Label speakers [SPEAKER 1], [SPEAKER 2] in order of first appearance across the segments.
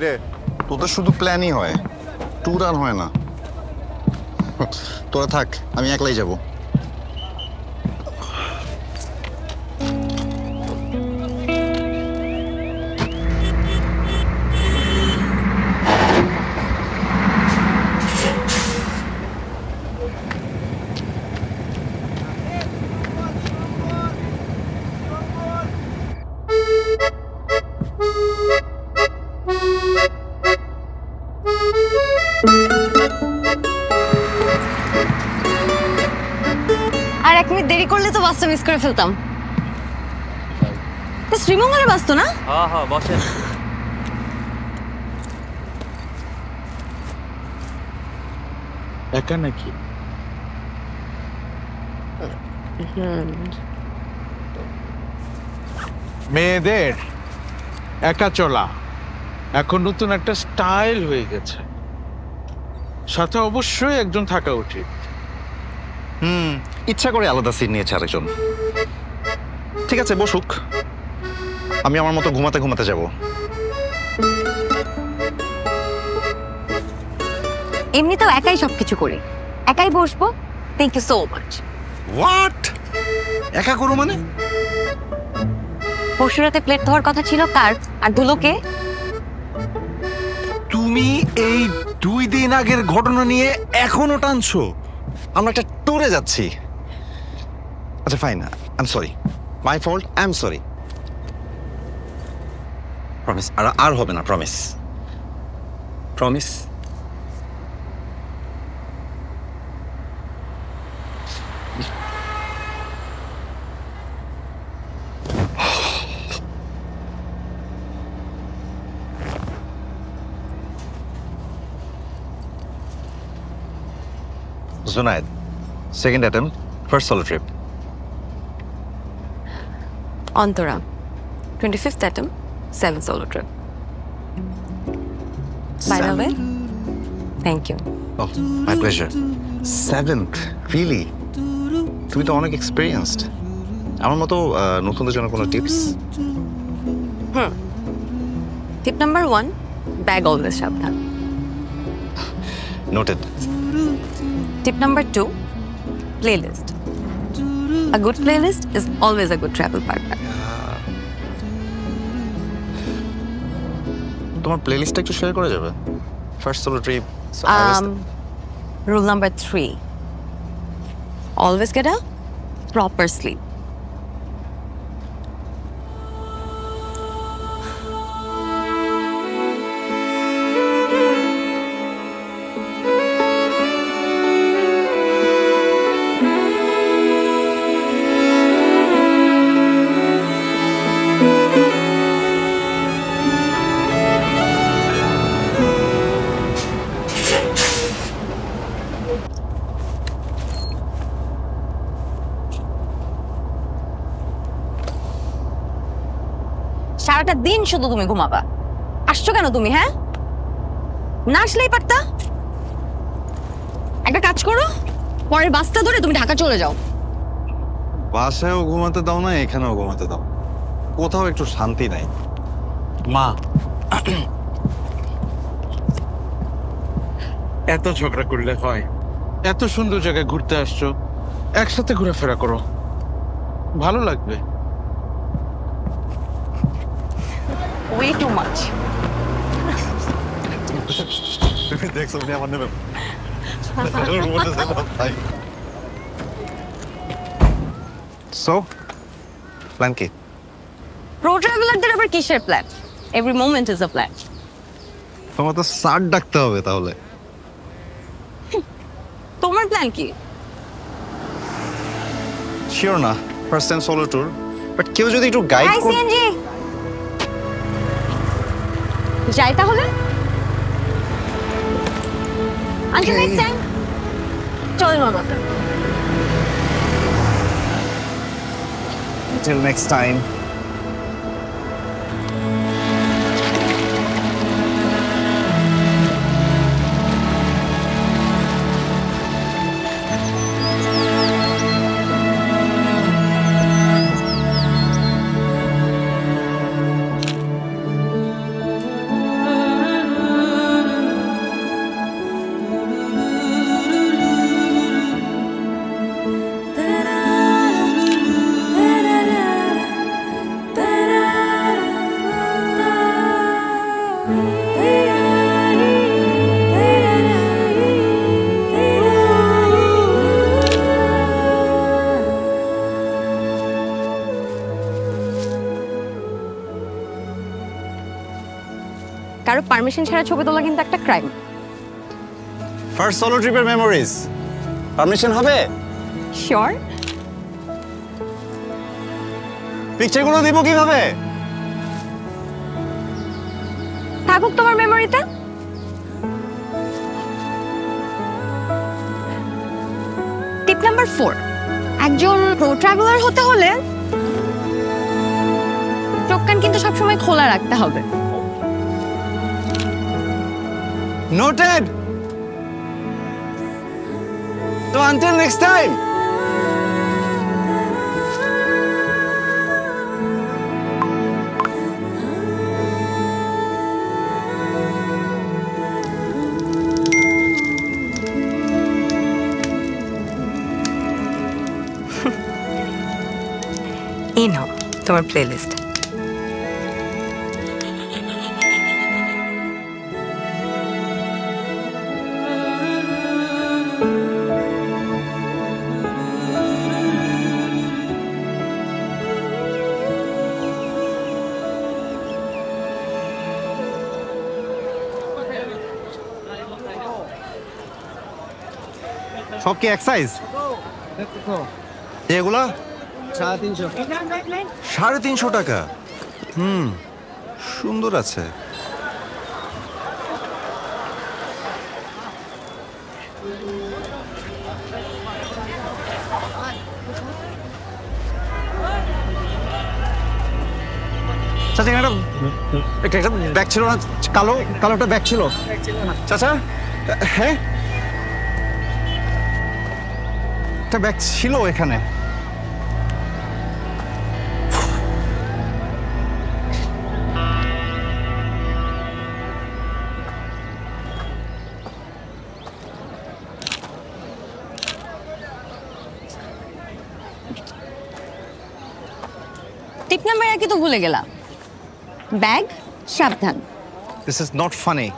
[SPEAKER 1] কিরে
[SPEAKER 2] তোদের শুধু প্ল্যানই হয়, ট্যুর আর হয় না। তোরা থাক, আমি একলাই যাব।
[SPEAKER 3] আর 1 মিনিট দেরি করলে তো বাসটা মিস করে ফেলতাম। শ্রীমঙ্গলের বাস তো না?
[SPEAKER 4] হ্যাঁ হ্যাঁ বসেন।
[SPEAKER 5] একা নাকি? মেয়েদের একা চলা এখন নতুন একটা স্টাইল হয়ে গেছে, সাথে অবশ্যই একজন থাকা উচিত।
[SPEAKER 2] ইচ্ছা করে আলাদা সিট নিয়েছে আরেকজন। ঠিক আছে, বসুক, আমি আমার মতো ঘুমাতে ঘুমাতে যাব।
[SPEAKER 3] এমনিতেও একাই সবকিছু করি, একাই বসবো। Thank you so much.
[SPEAKER 2] What? একা করো মানে?
[SPEAKER 3] পরশুরাতে প্লেট ধোয়ার কথা ছিল কার, আর ধুলোকে?
[SPEAKER 1] তুমি এই 2 দিন আগের ঘটনা নিয়ে এখনো টানছো?
[SPEAKER 2] আমরা একটা ট্যুরে যাচ্ছি। আচ্ছা fine, I am sorry, my fault, I am sorry. Promise, আর হবে না, promise, promise. Zunaid, second attempt, first solo trip.
[SPEAKER 3] Antara, 25th attempt, 7th solo trip. By the way, thank you.
[SPEAKER 2] Oh, my pleasure. 7th, really? তুমি তো অনেক experienced. আমার মতো নতুনদের জন্য কোনো tips?
[SPEAKER 3] Tip number 1, bag always সাবধান।
[SPEAKER 2] Noted.
[SPEAKER 3] Tip number 2, playlist. A good playlist is always a good travel partner.
[SPEAKER 2] তোমার প্লেলিস্টটা একটু শেয়ার করা যাবে? First solo trip.
[SPEAKER 3] Rule number 3, always get a proper sleep. সারাটা দিন শুধু তুমি ঘুমাবা। আসছো কেন তুমি? হ্যাঁ, না আসলেই পারতা। একটা কাজ করো, পরের বাসটা ধরে তুমি ঢাকা চলে যাও।
[SPEAKER 2] বাসায়ও ঘুমাতে দাও না, এখানেও ঘুমাতে দাও, কোথাও একটু শান্তি নাই।
[SPEAKER 5] মা, এত ঝগড়া করলে হয়? এত সুন্দর জায়গায় ঘুরতে আসছো, একসাথে ঘোরাফেরা করো, ভালো লাগবে।
[SPEAKER 3] Way too much.
[SPEAKER 2] দেখছো উনি আমার নেবেন। সো প্ল্যান কি?
[SPEAKER 3] প্রো ট্রাভেলারদের আবার কিসের plan? Every moment is a plan.
[SPEAKER 2] তোমার তো স্যার ডাকতে হবে তাহলে।
[SPEAKER 3] তোমার প্ল্যান কি?
[SPEAKER 2] শিওর না, first time solo tour, but কেউ যদি একটু গাইড
[SPEAKER 3] হাই
[SPEAKER 2] করে।
[SPEAKER 3] সিএনজি, যাই তাহলে। আন্টি নেক্সট টাইম চল মামা।
[SPEAKER 2] Till next time.
[SPEAKER 3] কারো পারমিশন ছাড়া ছবি তোলা কিন্তু একটা ক্রাইম।
[SPEAKER 2] ফার্স্ট সোলো ট্রিপের মেমোরিজ, পারমিশন হবে?
[SPEAKER 3] শিওর?
[SPEAKER 2] পিকচারগুলো দিব কিভাবে?
[SPEAKER 3] থাকুক তোমার মেমোরিতে। টিপ নাম্বার 4, একজন প্রো ট্রাভেলার হতে হলে চোখ কান কিন্তু সবসময় খোলা রাখতে হবে।
[SPEAKER 2] নোটেড। তো আনটিল নেক্সট টাইম।
[SPEAKER 3] এই নাও তোমার প্লেলিস্ট।
[SPEAKER 2] সব কি এক সাইজ? এগুলা
[SPEAKER 1] 350 টাকা। সুন্দর আছে।
[SPEAKER 2] চাচা এখানে একটা ব্যাগ ছিল না? কালো কালো একটা ব্যাগ ছিল চাচা। হ্যাঁ, একটা ব্যাগ ছিল এখানে।
[SPEAKER 3] টিপ নাম্বার 1 তো ভুলে গেলাম, ব্যাগ সাবধান।
[SPEAKER 2] This is not funny.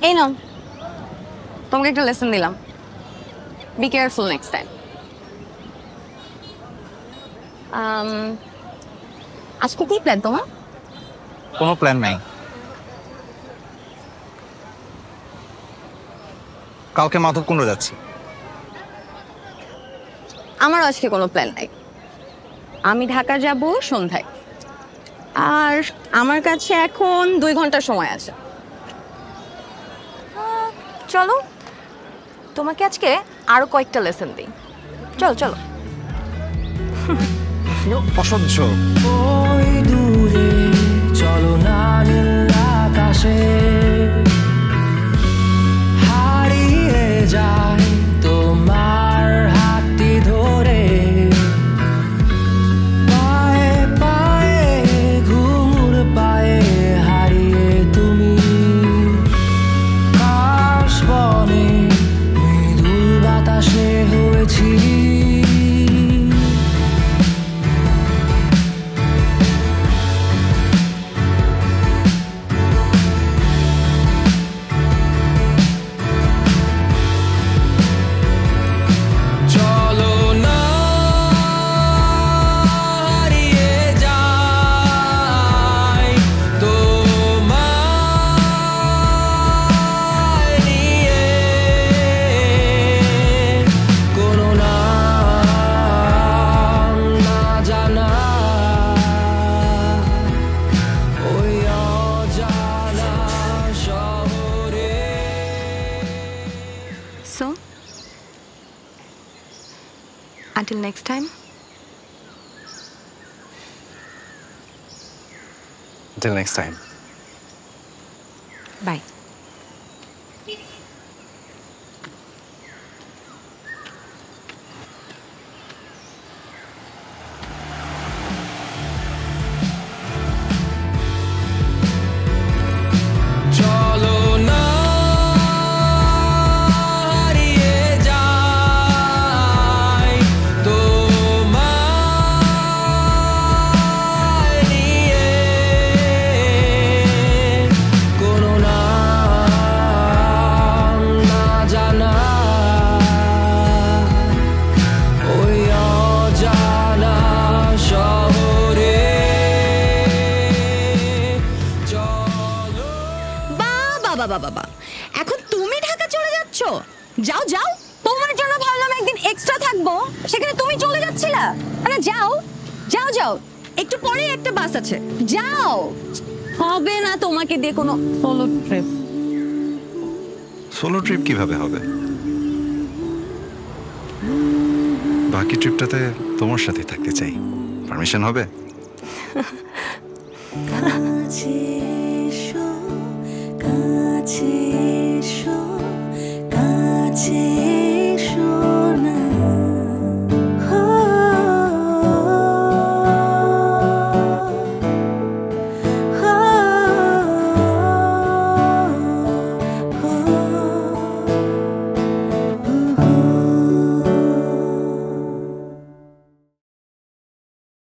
[SPEAKER 3] এই নাও তোমাকে একটা লেসন দিলাম, বি কেয়ারফুল নেক্সট টাইম। আজকে কি প্ল্যান তোমার?
[SPEAKER 2] কোনো প্ল্যান নাই। কালকে মাধবকুণ্ড যাচ্ছি।
[SPEAKER 3] আমারও আজকে কোনো প্ল্যান নাই। আমি ঢাকা যাব সন্ধ্যায়, আর আমার কাছে এখন 2 ঘন্টা সময় আছে। চলো তোমাকে আজকে আরো কয়েকটা লেসন দিই। চলো চলো।
[SPEAKER 2] অসহ্য।
[SPEAKER 4] ওই দূরে চলো না নীল আকাশে হারিয়ে যায় তোমার হাতটি ধরে, পায়ে পায়ে ঘুঙুর পায়ে হারিয়ে তুমি কাশ বনে মৃদুল বাতাসে হয়েছি। চলো না হারিয়ে যাই তোমায় নিয়ে, কোনো নাম না জানা ওই অজানা শহরে।
[SPEAKER 3] So, until next time.
[SPEAKER 2] Until next time.
[SPEAKER 3] Bye.
[SPEAKER 4] চলো না হারিয়ে যাই তোমায় নিয়ে, কোনো নাম
[SPEAKER 3] করো, যাও যাও। তোমার জন্য ভাবলাম একদিন এক্সট্রা থাকবো, সেখানে তুমি চলে যাচ্ছিলা। আরে যাও যাও যাও, একটু পরে একটা বাস আছে, যাও। হবে না তোমাকে দিয়ে কোনো সোলো ট্রিপ।
[SPEAKER 1] সোলো ট্রিপ কিভাবে হবে? বাকি ট্রিপটাতে তোমার সাথে থাকতে চাই, পারমিশন হবে?
[SPEAKER 6] কাছে